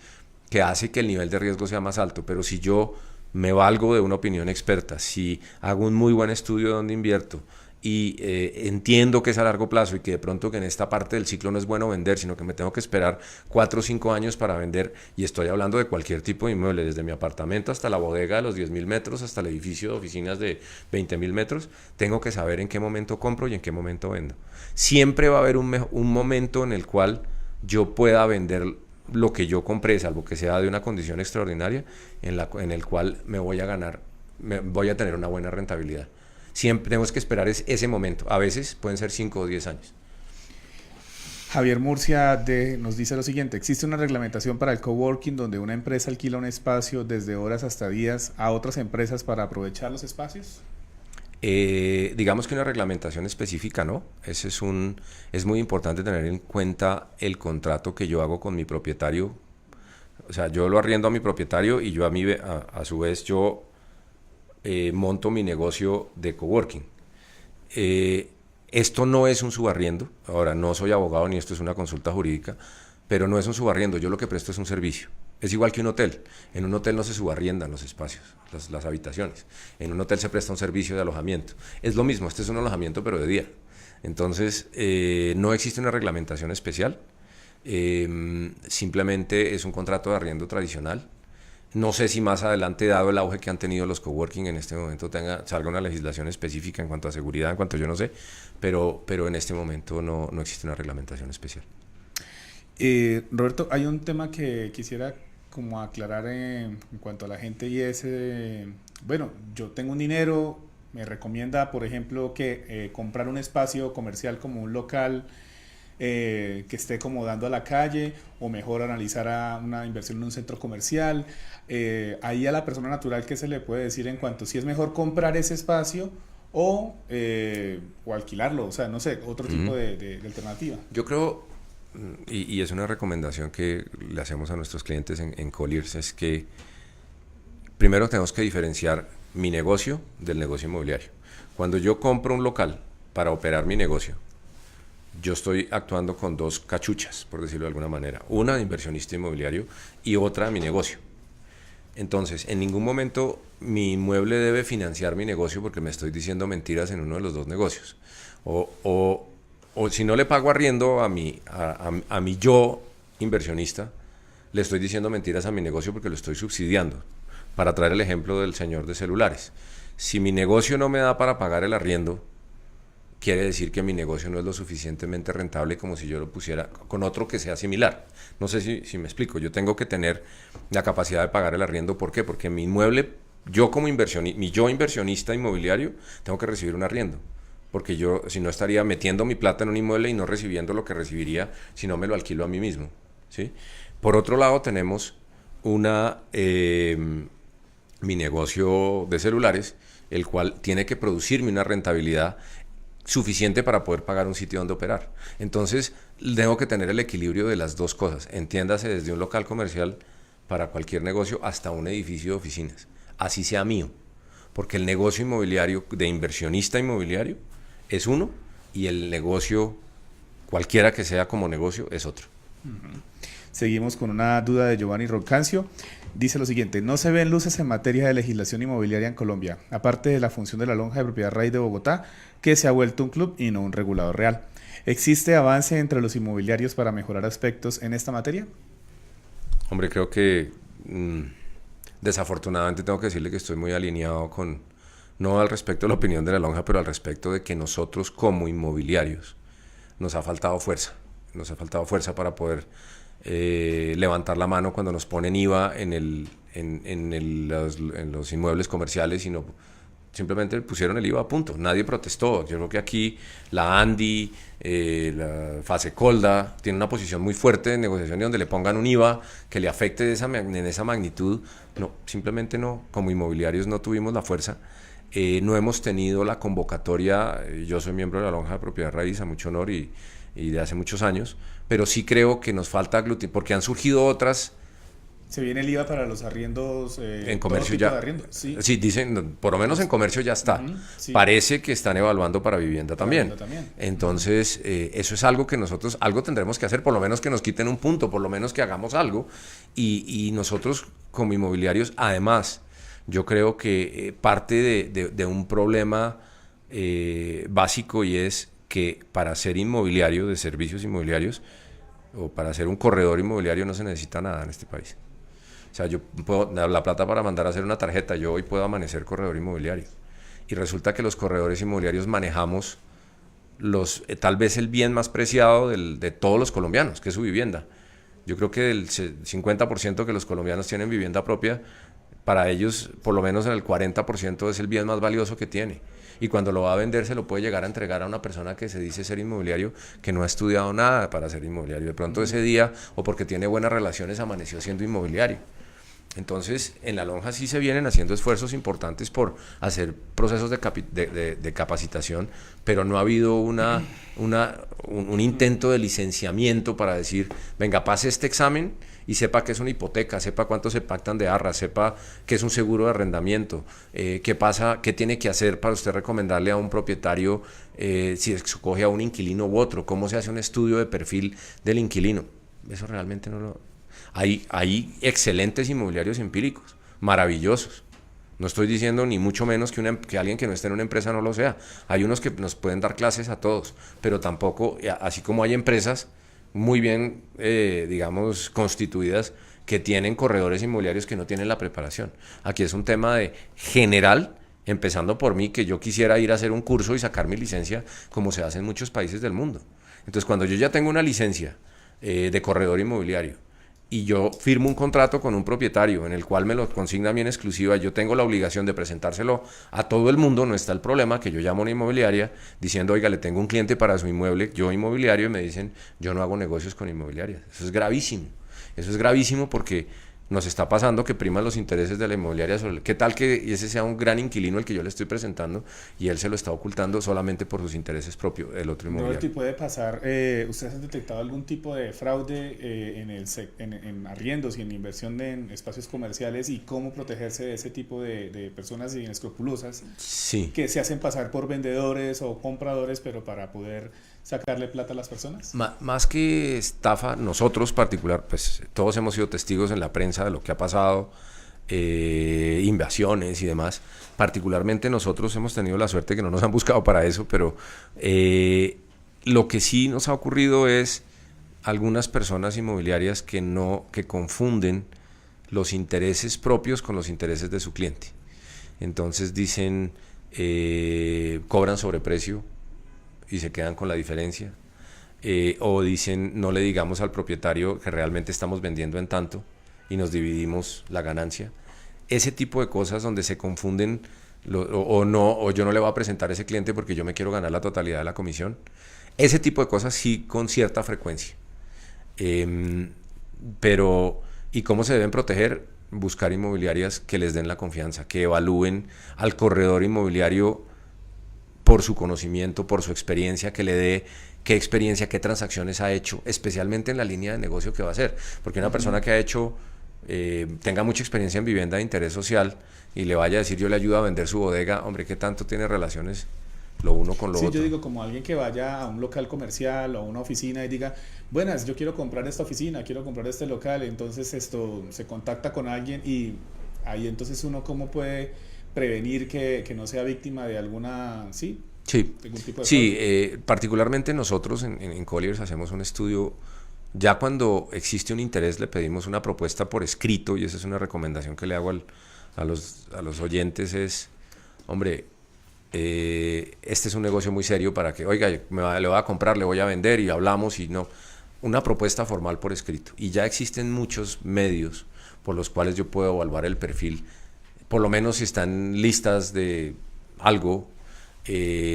que hace que el nivel de riesgo sea más alto, pero si yo me valgo de una opinión experta, si hago un muy buen estudio de dónde invierto y entiendo que es a largo plazo y que de pronto que en esta parte del ciclo no es bueno vender, sino que me tengo que esperar 4 o 5 años para vender, y estoy hablando de cualquier tipo de inmueble, desde mi apartamento hasta la bodega de los 10.000 metros, hasta el edificio de oficinas de 20.000 metros, tengo que saber en qué momento compro y en qué momento vendo. Siempre va a haber un momento en el cual yo pueda vender lo que yo compré, salvo que sea de una condición extraordinaria, en el cual me voy a tener una buena rentabilidad. Siempre tenemos que esperar ese momento. A veces pueden ser 5 o 10 años. Javier Murcia nos dice lo siguiente: ¿existe una reglamentación para el coworking donde una empresa alquila un espacio desde horas hasta días a otras empresas para aprovechar los espacios? Digamos que una reglamentación específica, ¿no? Es muy importante tener en cuenta el contrato que yo hago con mi propietario. O sea, yo lo arriendo a mi propietario y yo a su vez yo monto mi negocio de coworking. Esto no es un subarriendo. Ahora, no soy abogado ni esto es una consulta jurídica, pero no es un subarriendo. Yo lo que presto es un servicio. Es igual que un hotel. En un hotel no se subarriendan los espacios, las habitaciones. En un hotel se presta un servicio de alojamiento. Es lo mismo, este es un alojamiento pero de día. Entonces, no existe una reglamentación especial. Simplemente es un contrato de arriendo tradicional. No sé si más adelante, dado el auge que han tenido los coworking en este momento, salga una legislación específica en cuanto a seguridad, en cuanto yo no sé, pero en este momento no existe una reglamentación especial. Roberto, hay un tema que quisiera como aclarar en cuanto a la gente, y es, bueno, yo tengo un dinero, me recomienda, por ejemplo, que comprar un espacio comercial como un local que esté como dando a la calle, o mejor analizar una inversión en un centro comercial. Ahí a la persona natural, ¿qué se le puede decir en cuanto si es mejor comprar ese espacio o alquilarlo, o sea, no sé, otro tipo de alternativa. Yo creo, y es una recomendación que le hacemos a nuestros clientes en Colliers, es que primero tenemos que diferenciar mi negocio del negocio inmobiliario. Cuando yo compro un local para operar mi negocio, yo estoy actuando con dos cachuchas, por decirlo de alguna manera. Una de inversionista inmobiliario y otra de mi negocio. Entonces, en ningún momento mi inmueble debe financiar mi negocio porque me estoy diciendo mentiras en uno de los dos negocios. O si no le pago arriendo a mi yo inversionista, le estoy diciendo mentiras a mi negocio porque lo estoy subsidiando. Para traer el ejemplo del señor de celulares. Si mi negocio no me da para pagar el arriendo, quiere decir que mi negocio no es lo suficientemente rentable como si yo lo pusiera con otro que sea similar. No sé si me explico. Yo tengo que tener la capacidad de pagar el arriendo. ¿Por qué? Porque mi inmueble, yo como inversionista inmobiliario, tengo que recibir un arriendo. Porque yo, si no, estaría metiendo mi plata en un inmueble y no recibiendo lo que recibiría si no me lo alquilo a mí mismo, ¿sí? Por otro lado, tenemos mi negocio de celulares, el cual tiene que producirme una rentabilidad suficiente para poder pagar un sitio donde operar. Entonces, tengo que tener el equilibrio de las dos cosas. Entiéndase desde un local comercial para cualquier negocio hasta un edificio de oficinas. Así sea mío. Porque el negocio inmobiliario de inversionista inmobiliario es uno y el negocio, cualquiera que sea como negocio, es otro. Seguimos con una duda de Giovanni Roncancio. Dice lo siguiente: no se ven luces en materia de legislación inmobiliaria en Colombia, aparte de la función de la Lonja de Propiedad Raíz de Bogotá, que se ha vuelto un club y no un regulador real. ¿Existe avance entre los inmobiliarios para mejorar aspectos en esta materia? Hombre, creo que desafortunadamente tengo que decirle que estoy muy alineado con, no al respecto de la opinión de la Lonja, pero al respecto de que nosotros como inmobiliarios nos ha faltado fuerza. Nos ha faltado fuerza para poder levantar la mano cuando nos ponen IVA en los inmuebles comerciales, sino simplemente pusieron el IVA a punto. Nadie protestó. Yo creo que aquí la ANDI, la FASECOLDA, tiene una posición muy fuerte en negociación y donde le pongan un IVA que le afecte en esa magnitud. No, simplemente no. Como inmobiliarios no tuvimos la fuerza. No hemos tenido la convocatoria. Yo soy miembro de la Lonja de Propiedad Raíz, a mucho honor y de hace muchos años, pero sí creo que nos falta aglutinar, porque han surgido otras. ¿Se viene el IVA para los arriendos? En comercio ya. Sí, dicen, por lo menos en comercio ya está. Sí. Parece que están evaluando para vivienda también. Entonces, eso es algo que nosotros, algo tendremos que hacer, por lo menos que nos quiten un punto, por lo menos que hagamos algo. Y nosotros como inmobiliarios, además, yo creo que parte de un problema básico, y es que para ser inmobiliario, de servicios inmobiliarios, o para ser un corredor inmobiliario no se necesita nada en este país. O sea, yo puedo dar la plata para mandar a hacer una tarjeta, yo hoy puedo amanecer corredor inmobiliario. Y resulta que los corredores inmobiliarios manejamos tal vez el bien más preciado de todos los colombianos, que es su vivienda. Yo creo que el 50% que los colombianos tienen vivienda propia, para ellos por lo menos el 40% es el bien más valioso que tiene. Y cuando lo va a vender se lo puede llegar a entregar a una persona que se dice ser inmobiliario, que no ha estudiado nada para ser inmobiliario. De pronto ese día, o porque tiene buenas relaciones, amaneció siendo inmobiliario. Entonces, en la Lonja sí se vienen haciendo esfuerzos importantes por hacer procesos de capacitación, pero no ha habido un intento de licenciamiento para decir, venga, pase este examen y sepa qué es una hipoteca, sepa cuánto se pactan de arras, sepa qué es un seguro de arrendamiento, qué tiene que hacer para usted recomendarle a un propietario si escoge a un inquilino u otro, cómo se hace un estudio de perfil del inquilino. Eso realmente no lo... Hay excelentes inmobiliarios empíricos, maravillosos. No estoy diciendo ni mucho menos que alguien que no esté en una empresa no lo sea. Hay unos que nos pueden dar clases a todos, pero tampoco, así como hay empresas muy bien, digamos, constituidas, que tienen corredores inmobiliarios que no tienen la preparación. Aquí es un tema de general, empezando por mí, que yo quisiera ir a hacer un curso y sacar mi licencia, como se hace en muchos países del mundo. Entonces, cuando yo ya tengo una licencia de corredor inmobiliario, y yo firmo un contrato con un propietario en el cual me lo consigna a mí en exclusiva, yo tengo la obligación de presentárselo a todo el mundo. No está el problema que yo llamo a una inmobiliaria diciendo, oiga, le tengo un cliente para su inmueble, yo inmobiliario, y me dicen, yo no hago negocios con inmobiliarias. Eso es gravísimo porque nos está pasando que priman los intereses de la inmobiliaria sobre qué tal que ese sea un gran inquilino el que yo le estoy presentando y él se lo está ocultando solamente por sus intereses propios, el otro inmobiliario. ¿Y puede pasar, ustedes han detectado algún tipo de fraude en arriendos y en inversión en espacios comerciales y cómo protegerse de ese tipo de personas inescrupulosas Sí. que se hacen pasar por vendedores o compradores pero para poder sacarle plata a las personas? Más que estafa, nosotros particular, pues todos hemos sido testigos en la prensa de lo que ha pasado, invasiones y demás. Particularmente nosotros hemos tenido la suerte que no nos han buscado para eso, pero lo que sí nos ha ocurrido es algunas personas inmobiliarias que confunden los intereses propios con los intereses de su cliente. Entonces dicen, cobran sobreprecio y se quedan con la diferencia, o dicen no le digamos al propietario que realmente estamos vendiendo en tanto y nos dividimos la ganancia. Ese tipo de cosas donde se confunden o yo no le voy a presentar a ese cliente porque yo me quiero ganar la totalidad de la comisión. Ese tipo de cosas sí con cierta frecuencia. Pero ¿y cómo se deben proteger? Buscar inmobiliarias que les den la confianza, que evalúen al corredor inmobiliario por su conocimiento, por su experiencia, que le dé qué experiencia, qué transacciones ha hecho, especialmente en la línea de negocio que va a hacer. Porque una persona que ha hecho, tenga mucha experiencia en vivienda de interés social y le vaya a decir yo le ayudo a vender su bodega, hombre, ¿qué tanto tiene relaciones lo uno con lo otro? Sí, yo digo como alguien que vaya a un local comercial o a una oficina y diga, buenas, yo quiero comprar esta oficina, quiero comprar este local, entonces esto se contacta con alguien y ahí entonces uno cómo puede prevenir que no sea víctima de alguna, sí, sí, algún tipo de sí, particularmente nosotros en Colliers hacemos un estudio. Ya cuando existe un interés le pedimos una propuesta por escrito y esa es una recomendación que le hago a los oyentes es, hombre, este es un negocio muy serio para que, oiga, le voy a comprar, le voy a vender y hablamos y no, una propuesta formal por escrito. Y ya existen muchos medios por los cuales yo puedo evaluar el perfil, por lo menos si están listas de algo.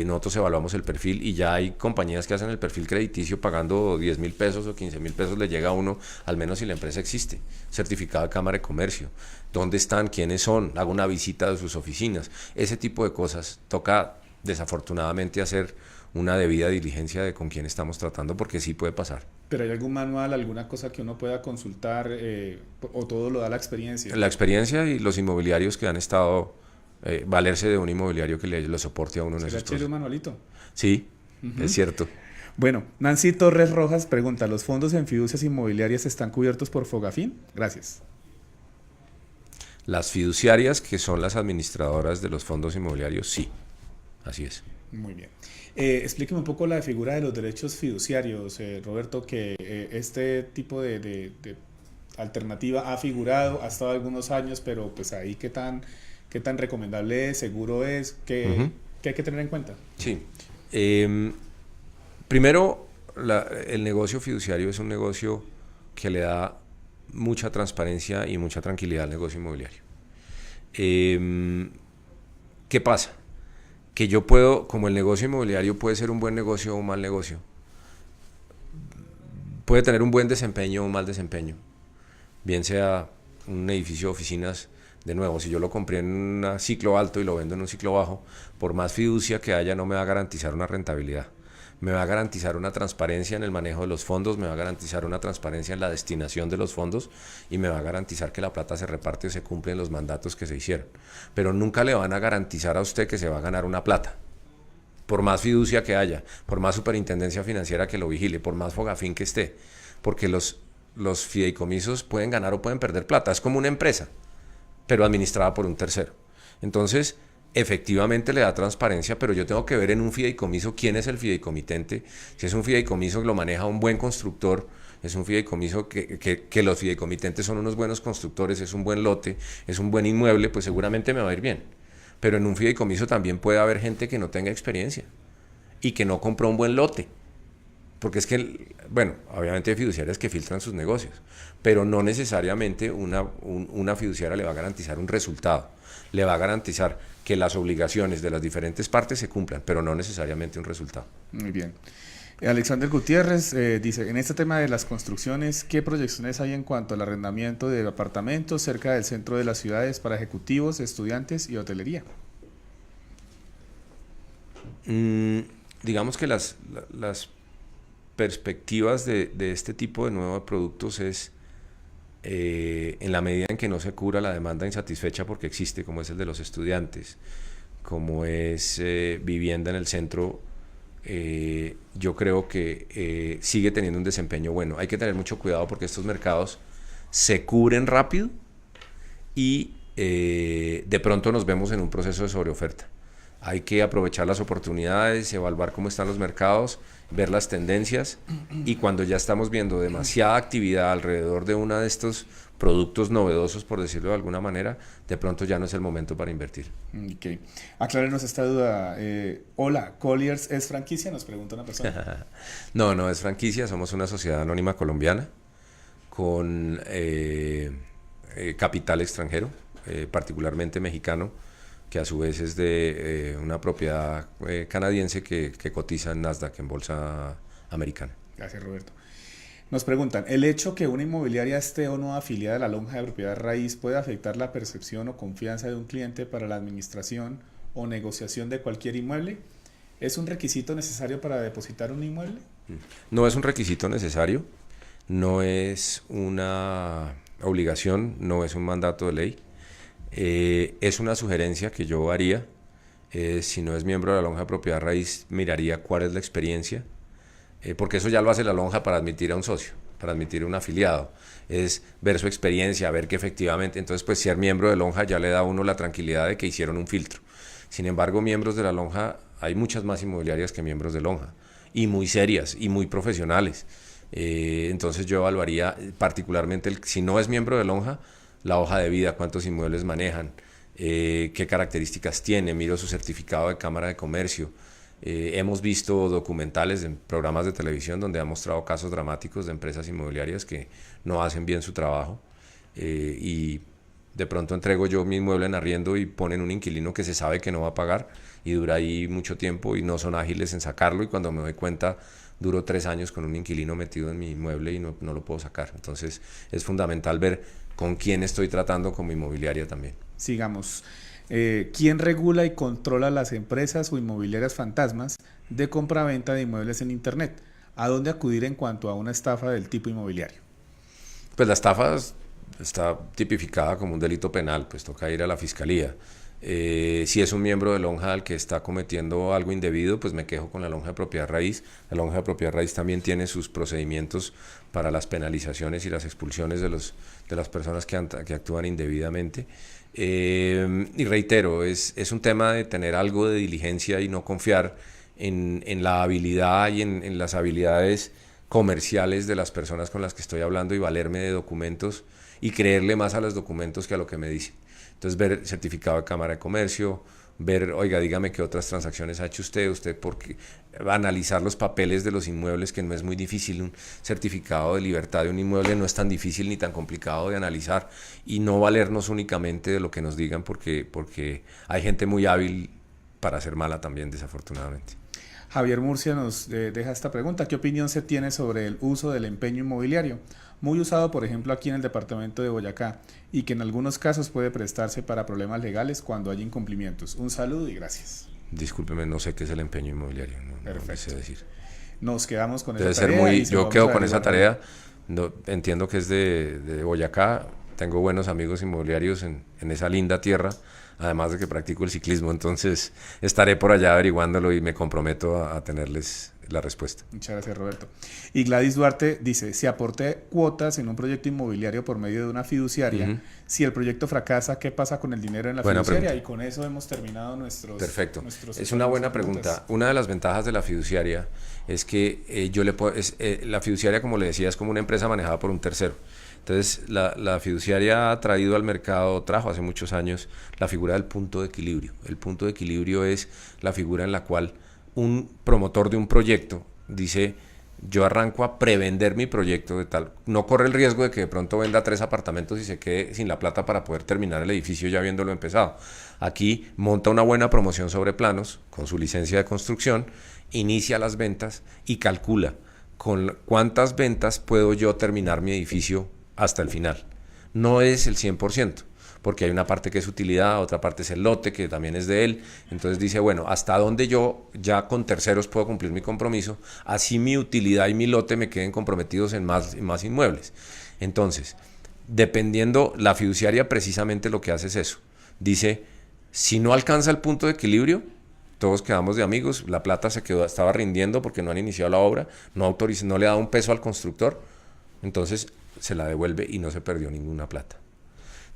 Nosotros evaluamos el perfil y ya hay compañías que hacen el perfil crediticio pagando 10,000 pesos o 15,000 pesos, le llega a uno, al menos si la empresa existe, certificado de Cámara de Comercio, dónde están, quiénes son, hago una visita de sus oficinas, ese tipo de cosas. Toca desafortunadamente hacer una debida diligencia de con quién estamos tratando porque sí puede pasar. ¿Pero hay algún manual, alguna cosa que uno pueda consultar o todo lo da la experiencia? La experiencia y los inmobiliarios que han estado, valerse de un inmobiliario que le soporte a uno en esos procesos. ¿Será un manualito? Sí, es cierto. Bueno, Nancy Torres Rojas pregunta, ¿los fondos en fiducias inmobiliarias están cubiertos por Fogafín? Gracias. Las fiduciarias, que son las administradoras de los fondos inmobiliarios, sí, así es. Muy bien. Explíqueme un poco la figura de los derechos fiduciarios, Roberto, que este tipo de alternativa ha figurado, ha estado algunos años, pero pues ahí qué tan recomendable es, seguro es, ¿qué hay que tener en cuenta? Sí. Primero, el negocio fiduciario es un negocio que le da mucha transparencia y mucha tranquilidad al negocio inmobiliario. ¿Qué pasa? Que yo puedo, como el negocio inmobiliario puede ser un buen negocio o un mal negocio, puede tener un buen desempeño o un mal desempeño, bien sea un edificio de oficinas. De nuevo, si yo lo compré en un ciclo alto y lo vendo en un ciclo bajo, por más fiducia que haya no me va a garantizar una rentabilidad. Me va a garantizar una transparencia en el manejo de los fondos, me va a garantizar una transparencia en la destinación de los fondos y me va a garantizar que la plata se reparte o se cumplen los mandatos que se hicieron. Pero nunca le van a garantizar a usted que se va a ganar una plata. Por más fiducia que haya, por más superintendencia financiera que lo vigile, por más Fogafín que esté, porque los fideicomisos pueden ganar o pueden perder plata. Es como una empresa, pero administrada por un tercero. Entonces, efectivamente le da transparencia, pero yo tengo que ver en un fideicomiso quién es el fideicomitente. Si es un fideicomiso que lo maneja un buen constructor, es un fideicomiso que los fideicomitentes son unos buenos constructores, es un buen lote, es un buen inmueble, pues seguramente me va a ir bien. Pero en un fideicomiso también puede haber gente que no tenga experiencia y que no compró un buen lote. Porque es que, bueno, obviamente hay fiduciarias que filtran sus negocios, pero no necesariamente una fiduciaria le va a garantizar un resultado. Le va a garantizar que las obligaciones de las diferentes partes se cumplan, pero no necesariamente un resultado. Muy bien. Alexander Gutiérrez dice, en este tema de las construcciones, ¿qué proyecciones hay en cuanto al arrendamiento de apartamentos cerca del centro de las ciudades para ejecutivos, estudiantes y hotelería? Digamos que las perspectivas de este tipo de nuevos productos es en la medida en que no se cubra la demanda insatisfecha porque existe, como es el de los estudiantes, como es vivienda en el centro, yo creo que sigue teniendo un desempeño bueno. Hay que tener mucho cuidado porque estos mercados se cubren rápido y de pronto nos vemos en un proceso de sobreoferta. Hay que aprovechar las oportunidades, evaluar cómo están los mercados, ver las tendencias, y cuando ya estamos viendo demasiada actividad alrededor de uno de estos productos novedosos, por decirlo de alguna manera, de pronto ya no es el momento para invertir. Ok. Aclárenos esta duda. Hola, ¿Colliers es franquicia? Nos pregunta una persona. No es franquicia, somos una sociedad anónima colombiana con capital extranjero, particularmente mexicano, que a su vez es de una propiedad canadiense que cotiza en Nasdaq, en bolsa americana. Gracias, Roberto. Nos preguntan, ¿el hecho que una inmobiliaria esté o no afiliada a la lonja de propiedad raíz puede afectar la percepción o confianza de un cliente para la administración o negociación de cualquier inmueble? ¿Es un requisito necesario para depositar un inmueble? No es un requisito necesario, no es una obligación, no es un mandato de ley. Es una sugerencia que yo haría. Si no es miembro de la lonja de propiedad raíz, miraría cuál es la experiencia, porque eso ya lo hace la lonja para admitir a un socio, para admitir a un afiliado. Es ver su experiencia, ver que efectivamente, entonces pues ser miembro de lonja ya le da a uno la tranquilidad de que hicieron un filtro. Sin embargo, miembros de la lonja, hay muchas más inmobiliarias que miembros de lonja, y muy serias y muy profesionales. Entonces yo evaluaría particularmente, si no es miembro de lonja, la hoja de vida, cuántos inmuebles manejan, qué características tiene, miro su certificado de Cámara de Comercio. Hemos visto documentales en programas de televisión donde han mostrado casos dramáticos de empresas inmobiliarias que no hacen bien su trabajo, y de pronto entrego yo mi inmueble en arriendo y ponen un inquilino que se sabe que no va a pagar y dura ahí mucho tiempo y no son ágiles en sacarlo, y cuando me doy cuenta duro 3 años con un inquilino metido en mi inmueble y no lo puedo sacar. Entonces es fundamental ver con quién estoy tratando como inmobiliaria también. Sigamos. ¿Quién regula y controla las empresas o inmobiliarias fantasmas de compra-venta de inmuebles en Internet? ¿A dónde acudir en cuanto a una estafa del tipo inmobiliario? Pues la estafa está tipificada como un delito penal, pues toca ir a la fiscalía. Si es un miembro de lonja el que está cometiendo algo indebido, pues me quejo con la lonja de propiedad raíz. La lonja de propiedad raíz también tiene sus procedimientos para las penalizaciones y las expulsiones de las personas que actúan indebidamente. Y reitero, es un tema de tener algo de diligencia y no confiar en la habilidad y en las habilidades comerciales de las personas con las que estoy hablando, y valerme de documentos y creerle más a los documentos que a lo que me dicen. Entonces, ver certificado de Cámara de Comercio, ver, oiga, dígame qué otras transacciones ha hecho usted, porque analizar los papeles de los inmuebles, que no es muy difícil. Un certificado de libertad de un inmueble no es tan difícil ni tan complicado de analizar, y no valernos únicamente de lo que nos digan, porque hay gente muy hábil para hacer mala también, desafortunadamente. Javier Murcia nos deja esta pregunta. ¿Qué opinión se tiene sobre el uso del empeño inmobiliario? Muy usado, por ejemplo, aquí en el departamento de Boyacá, y que en algunos casos puede prestarse para problemas legales cuando hay incumplimientos. Un saludo y gracias. Discúlpeme, no sé qué es el empeño inmobiliario. Perfecto. No sé decir. Nos quedamos con Debe esa ser tarea. yo quedo con esa tarea. No, entiendo que es de Boyacá. Tengo buenos amigos inmobiliarios en esa linda tierra, además de que practico el ciclismo, entonces estaré por allá averiguándolo y me comprometo a tenerles la respuesta. Muchas gracias, Roberto. Y Gladys Duarte dice, si aporté cuotas en un proyecto inmobiliario por medio de una fiduciaria, si el proyecto fracasa, ¿qué pasa con el dinero en la fiduciaria? Pregunta. Y con eso hemos terminado nuestros... Perfecto. Es una buena pregunta. Una de las ventajas de la fiduciaria es que la fiduciaria, como le decía, es como una empresa manejada por un tercero. Entonces, la fiduciaria ha traído al mercado, trajo hace muchos años, la figura del punto de equilibrio. El punto de equilibrio es la figura en la cual un promotor de un proyecto dice, yo arranco a prevender mi proyecto de tal, no corre el riesgo de que de pronto venda 3 apartamentos y se quede sin la plata para poder terminar el edificio ya habiéndolo empezado. Aquí monta una buena promoción sobre planos con su licencia de construcción inicia las ventas y calcula con cuántas ventas puedo yo terminar mi edificio hasta el final. No es el 100%, porque hay una parte que es utilidad, otra parte es el lote, que también es de él. Entonces dice, bueno, hasta dónde yo ya con terceros puedo cumplir mi compromiso, así mi utilidad y mi lote me queden comprometidos en más inmuebles. Entonces, dependiendo, la fiduciaria precisamente lo que hace es eso. Dice, si no alcanza el punto de equilibrio, todos quedamos de amigos, la plata estaba rindiendo porque no han iniciado la obra, no le ha dado un peso al constructor, entonces se la devuelve y no se perdió ninguna plata.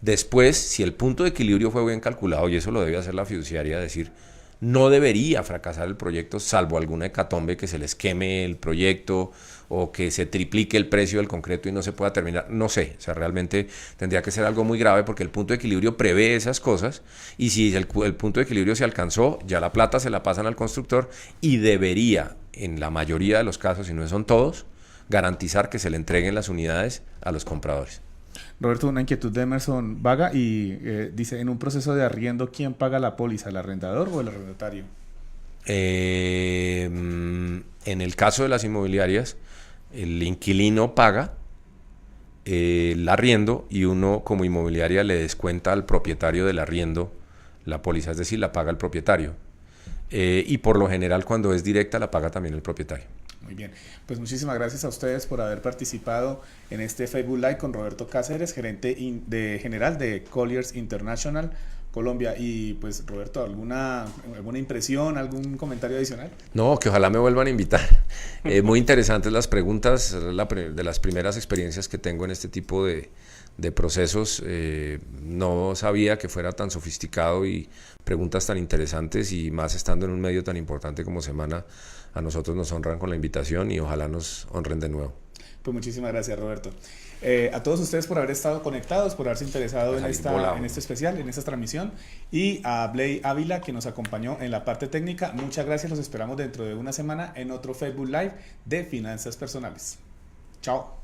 Después, si el punto de equilibrio fue bien calculado, y eso lo debe hacer la fiduciaria, decir, no debería fracasar el proyecto salvo alguna hecatombe que se les queme el proyecto o que se triplique el precio del concreto y no se pueda terminar, no sé, o sea, realmente tendría que ser algo muy grave porque el punto de equilibrio prevé esas cosas y si el punto de equilibrio se alcanzó, ya la plata se la pasan al constructor y debería, en la mayoría de los casos, si no son todos, garantizar que se le entreguen las unidades a los compradores. Roberto, una inquietud de Emerson Vaga y dice, en un proceso de arriendo, ¿quién paga la póliza, el arrendador o el arrendatario? En el caso de las inmobiliarias, el inquilino paga el arriendo y uno como inmobiliaria le descuenta al propietario del arriendo la póliza, es decir, la paga el propietario. Y por lo general cuando es directa la paga también el propietario. Muy bien, pues muchísimas gracias a ustedes por haber participado en este Facebook Live con Roberto Cáceres, gerente general de Colliers International Colombia. Y pues Roberto, ¿alguna impresión, algún comentario adicional? No, que ojalá me vuelvan a invitar. Muy interesantes las preguntas, de las primeras experiencias que tengo en este tipo de procesos. No sabía que fuera tan sofisticado y preguntas tan interesantes, y más estando en un medio tan importante como Semana. A nosotros nos honran con la invitación y ojalá nos honren de nuevo. Pues muchísimas gracias, Roberto. A todos ustedes por haber estado conectados, por haberse interesado en este especial, en esta transmisión, y a Blay Ávila, que nos acompañó en la parte técnica. Muchas gracias, los esperamos dentro de una semana en otro Facebook Live de Finanzas Personales. Chao.